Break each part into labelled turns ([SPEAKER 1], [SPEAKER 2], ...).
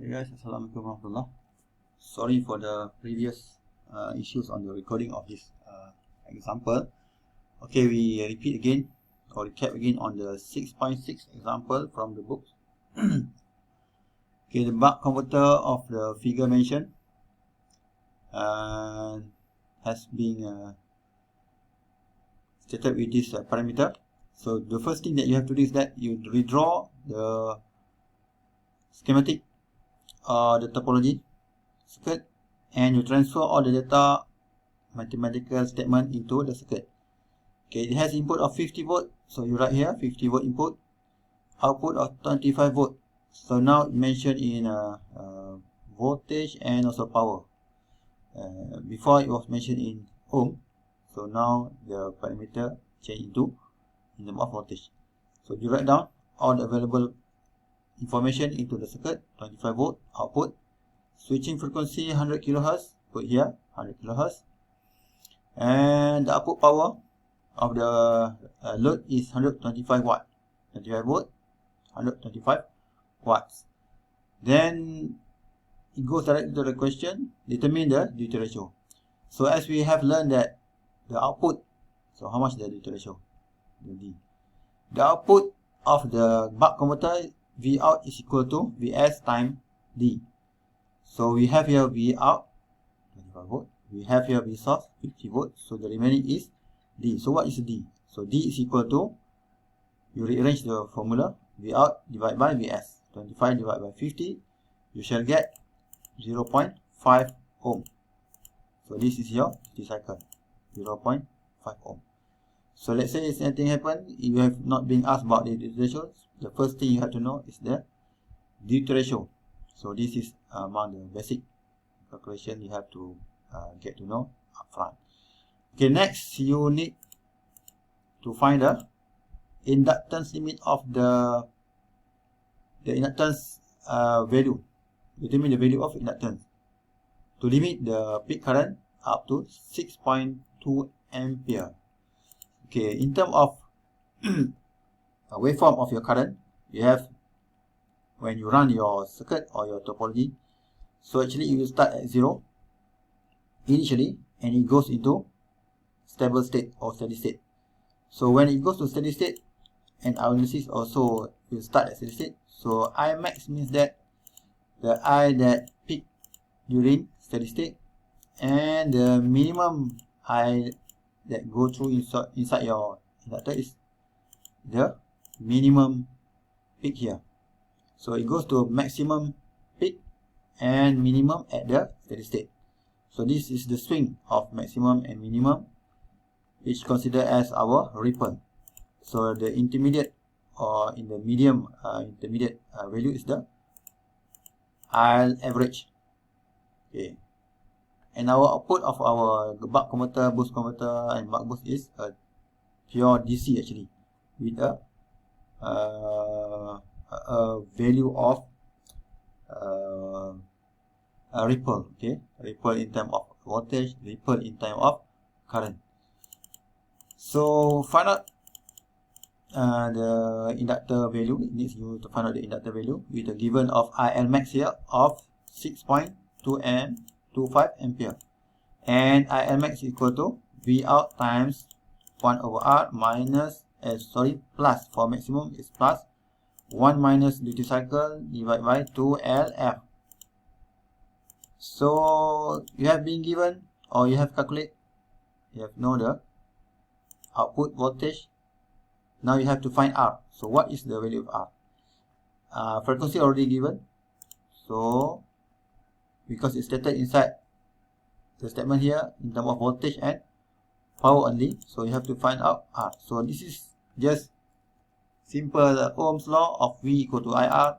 [SPEAKER 1] Hey guys, Assalamualaikum warahmatullah. Sorry for the previous issues on the recording of this example. Okay, we repeat again or recap again on the 6.6 example from the book. Okay, the buck converter of the figure mentioned has been stated with this parameter. So the first thing that you have to do is that you redraw the schematic the topology circuit, and you transfer all the data mathematical statement into the circuit. Okay, it has input of 50 volt, so you write here 50 volt input, output of 25 volt. So now it mentioned in voltage and also power. Before it was mentioned in ohm, so now the parameter change into in terms of voltage. So you write down all the available information into the circuit. 25 volt output, switching frequency 100 kHz, put here 100 kHz, and the output power of the load is 125 watt, 25 volt, 125 watts. Then it goes directly to the question, determine the duty ratio. So as we have learned that the output, so how much the duty ratio? The output of the buck converter V out is equal to Vs times D. So we have here V out 25 volt, we have here V source 50 volt, so the remaining is D. So what is D? So D is equal to, you rearrange the formula, V out divided by Vs, 25 divided by 50, you shall get 0.5 ohm. So this is your duty cycle, 0.5 ohm. So let's say if anything happen, you have not been asked about the duty ratio, the first thing you have to know is the duty ratio. So this is among the basic calculation you have to get to know upfront. Okay, next you need to find the inductance limit of the inductance value. Determine the value of inductance to limit the peak current up to 6.2 ampere. Okay, in terms of a waveform of your current, you have when you run your circuit or your topology. So actually you will start at 0 initially, and it goes into stable state or steady state. So when it goes to steady state, and our analysis also will start at steady state. So I max means that the I that peak during steady state, and the minimum I that go through inside your inductor is the minimum peak here. So it goes to maximum peak and minimum at the steady state. So this is the swing of maximum and minimum, which considered as our ripple. So the intermediate or in the medium intermediate value is the IL average. Okay, and our output of our buck converter, boost converter, and buck boost is a pure DC actually, with a value of a ripple. Okay, ripple in terms of voltage, ripple in terms of current. So find out the inductor value. It needs you to find out the inductor value with the given of IL max here of 6.25 ampere, and IL max is equal to V out times 1 over R minus plus, for maximum is plus 1 minus duty cycle divided by 2 LF. So you have been given, or you have calculated, you have know the output voltage. Now you have to find R. So what is the value of R? Frequency already given. So because it's stated inside the statement here in terms of voltage and power only, so you have to find out R. So this is just simple Ohm's law of V equal to IR,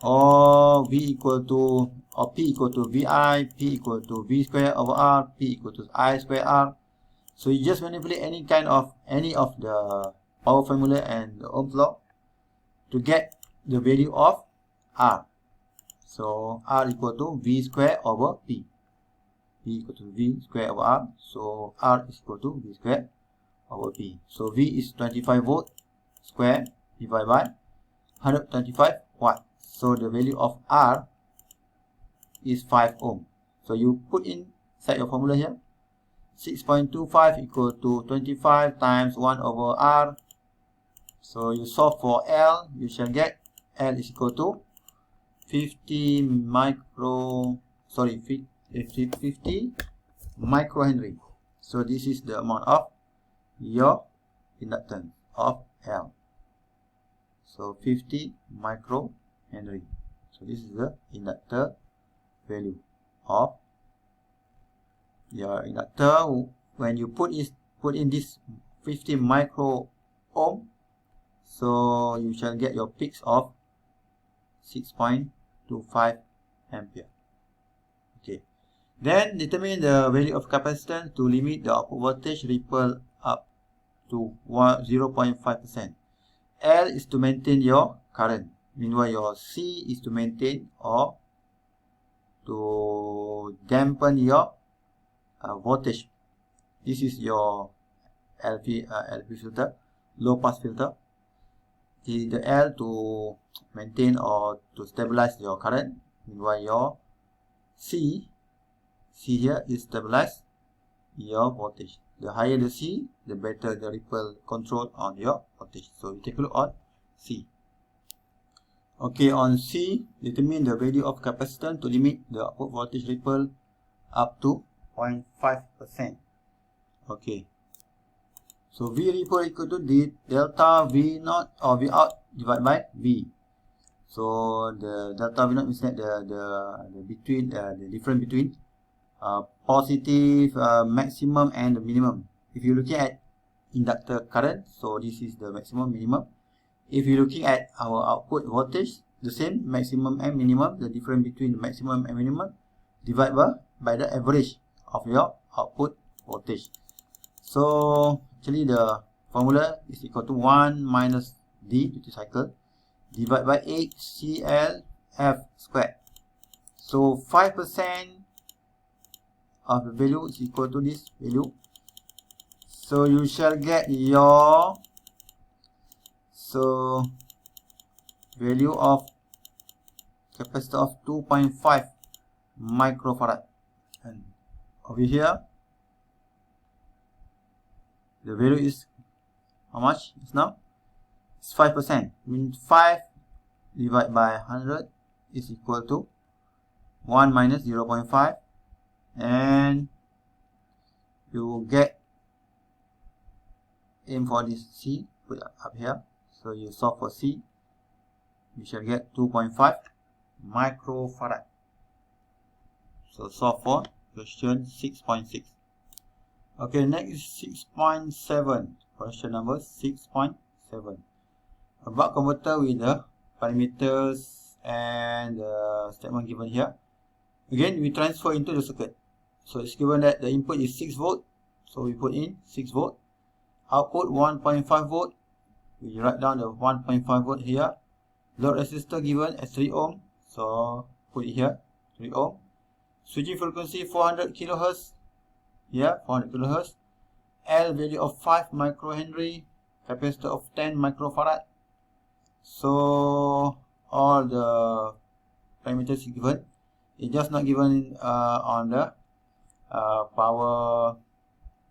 [SPEAKER 1] or V equal to, or P equal to VI, P equal to V square over R, P equal to I square R. So you just manipulate any of the power formula and the Ohm's law to get the value of R. So R equal to V square over P. P equal to V square over R. So R is equal to V square over P. So V is 25 volt square divided by 125 watt. So the value of R is 5 ohm. So you put inside your formula here. 6.25 equal to 25 times 1 over R. So you solve for L, you shall get L is equal to 50 microhenry. So this is the amount of your inductance of L. So 50 microhenry. So this is the inductor value of your inductor. When you put in this 50 micro ohm, so you shall get your peaks of 6.25 ampere. Okay. Then determine the value of capacitance to limit the output voltage ripple up to 0.5%. L is to maintain your current. Meanwhile, your C is to maintain or to dampen your voltage. This is your LP filter, low pass filter. The L to maintain or to stabilize your current. Meanwhile, your C here is stabilize your voltage. The higher the C, the better the ripple control on your voltage. So we take a look on C. Okay, on C, determine the value of capacitance to limit the output voltage ripple up to 0.5%. Okay. So V ripple equal to delta V naught or V out divided by V. So the delta V naught means that the difference between positive maximum and the minimum. If you're looking at inductor current, so this is the maximum minimum. If you're looking at our output voltage, the same maximum and minimum, the difference between the maximum and minimum divided by the average of your output voltage. So actually the formula is equal to 1 minus D duty cycle divided by HClF squared. So 5% of the value is equal to this value. So you shall get your value of capacitor of 2.5 microfarad. And over here the value is how much? It's now it's 5%. Means 5 divided by 100 is equal to 1 minus 0.5, and you get aim for this C, put up here. So you solve for C, you shall get 2.5 microfarad. So solve for question 6.6. Okay, next is 6.7. Question number 6.7. A buck converter with the parameters and the statement given here. Again, we transfer into the circuit. So it's given that the input is 6 volt. So we put in 6 volt. Output 1.5 volt. We write down the 1.5 volt here. Load resistor given as 3 ohm. So put it here, 3 ohm. Switching frequency 400 kHz. Here, 400 kHz. L value of 5 microhenry. Capacitor of 10 microfarad. So all the parameters given. It's just not given on the power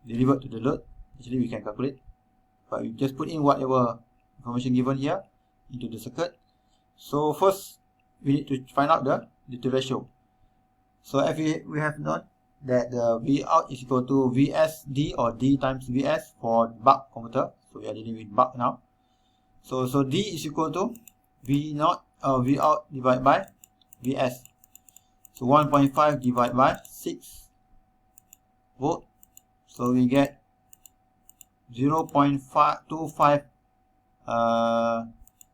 [SPEAKER 1] delivered to the load. Actually, we can calculate, but we just put in whatever information given here into the circuit. So first, we need to find out the duty ratio. So if we have known that the V out is equal to VSD or D times VS for buck converter. So we are dealing with buck now. So D is equal to V naught or V out divided by VS. So 1.5 divided by 6 volt. So we get 0.25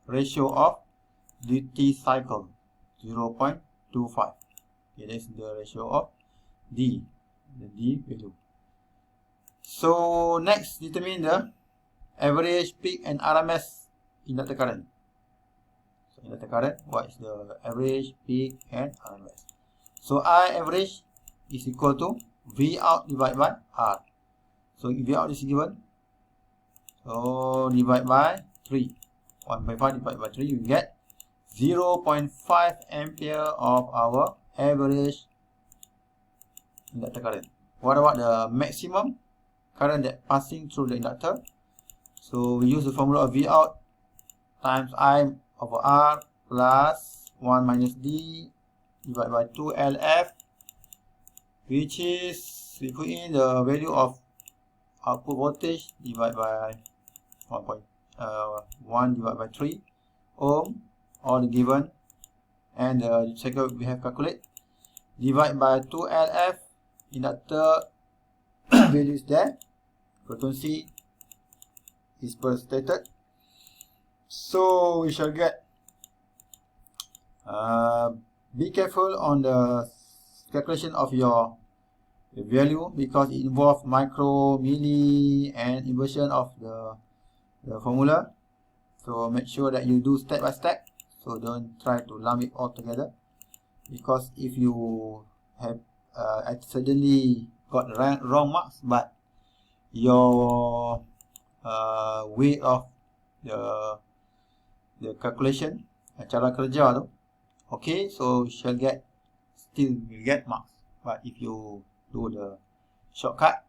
[SPEAKER 1] ratio of duty cycle. 0.25. Okay, that's the ratio of D, the D value. So next, determine the average, peak and RMS inductor current. So inductor current, what is the average, peak and RMS? So I average is equal to V out divided by R. So V out is given. So divide by 3. 1.5 divided by 3, you get 0.5 ampere of our average inductor current. What about the maximum current that passing through the inductor? So we use the formula of V out times I over R plus 1 minus D divided by 2 LF, which is, we put in the value of output voltage divided by 1 divided by 3 ohm, all the given, and the second we have calculate, divide by 2 LF, inductor value is there, frequency is per stated. So we shall get, be careful on the calculation of your value because it involves micro, milli and inversion of the formula. So make sure that you do step by step, so don't try to lump it all together, because if you have accidentally got wrong marks but your way of the calculation, cara kerja tu, okay, so you shall get, still will get marks. But if you do the shortcut,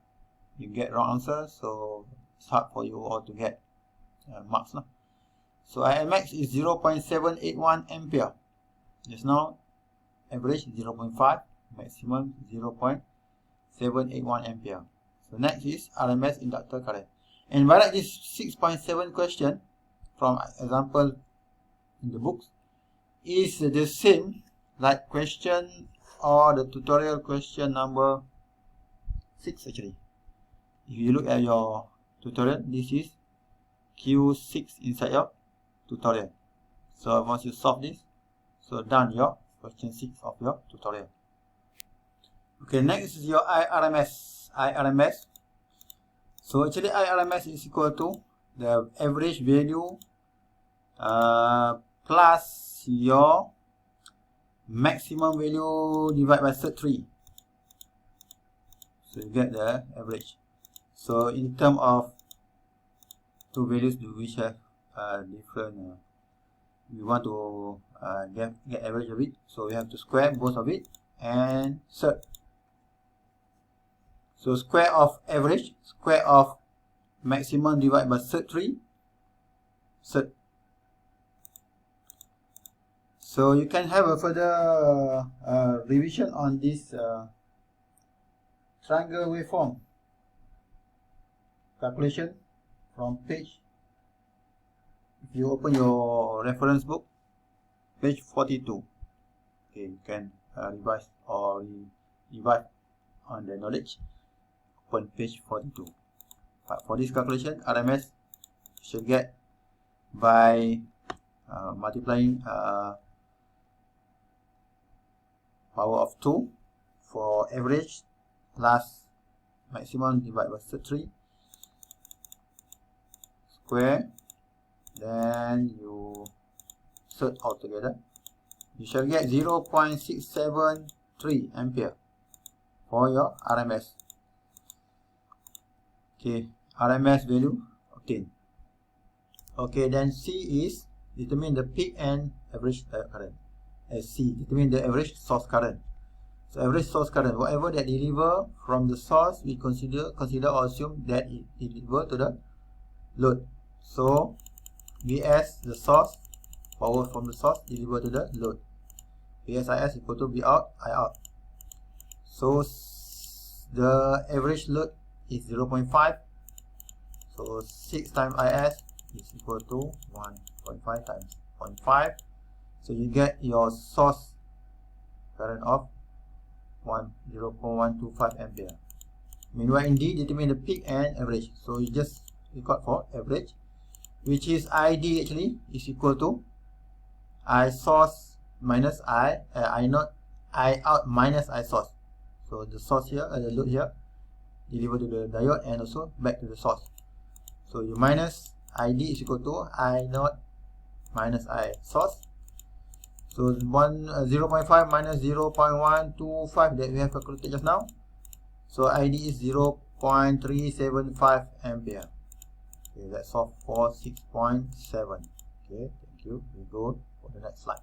[SPEAKER 1] you get wrong answer, so it's hard for you all to get marks. So IMX is 0.781 ampere. Just now, average 0.5, maximum 0.781 ampere. So next is RMS inductor current. And by this 6.7 question from example in the books is the same like question or the tutorial question number 6 actually. If you look at your tutorial, this is Q6 inside your tutorial. So once you solve this, so done your question 6 of your tutorial. Okay, next is your IRMS. So actually IRMS is equal to the average value plus your maximum value divided by SERT3. So you get the average. So in terms of two values which have different, we want to get average of it, so we have to square both of it and SERT. So square of average, square of maximum divided by SERT3, SERT. So you can have a further revision on this triangle waveform calculation from page, if you open your reference book, page 42. Okay, you can revise or revive on the knowledge. Open page 42. But for this calculation, RMS should get by multiplying power of 2 for average plus maximum divided by SERT3 square, then you SERT all together, you shall get 0.673 ampere for your RMS. Okay, RMS value obtained. Okay, then C is determine the peak and average current. As C, determine the average source current. So average source current, whatever that deliver from the source, we consider or assume that it deliver to the load. So VS, the source, power from the source deliver to the load. VSIS equal to V out, I out. So the average load is 0.5. So 6 times IS is equal to 1.5 times 0.5. So you get your source current of 0.125 ampere. Meanwhile in D, determine the peak and average. So you just record for average, which is ID actually is equal to I source minus I out minus I source. So the source here, the load here, deliver to the diode and also back to the source. So you minus ID is equal to I naught minus I source. So 0.5 minus 0.125 that we have calculated just now. So ID is 0.375 ampere. Okay, that's all for 6.7. Okay, thank you. We go for the next slide.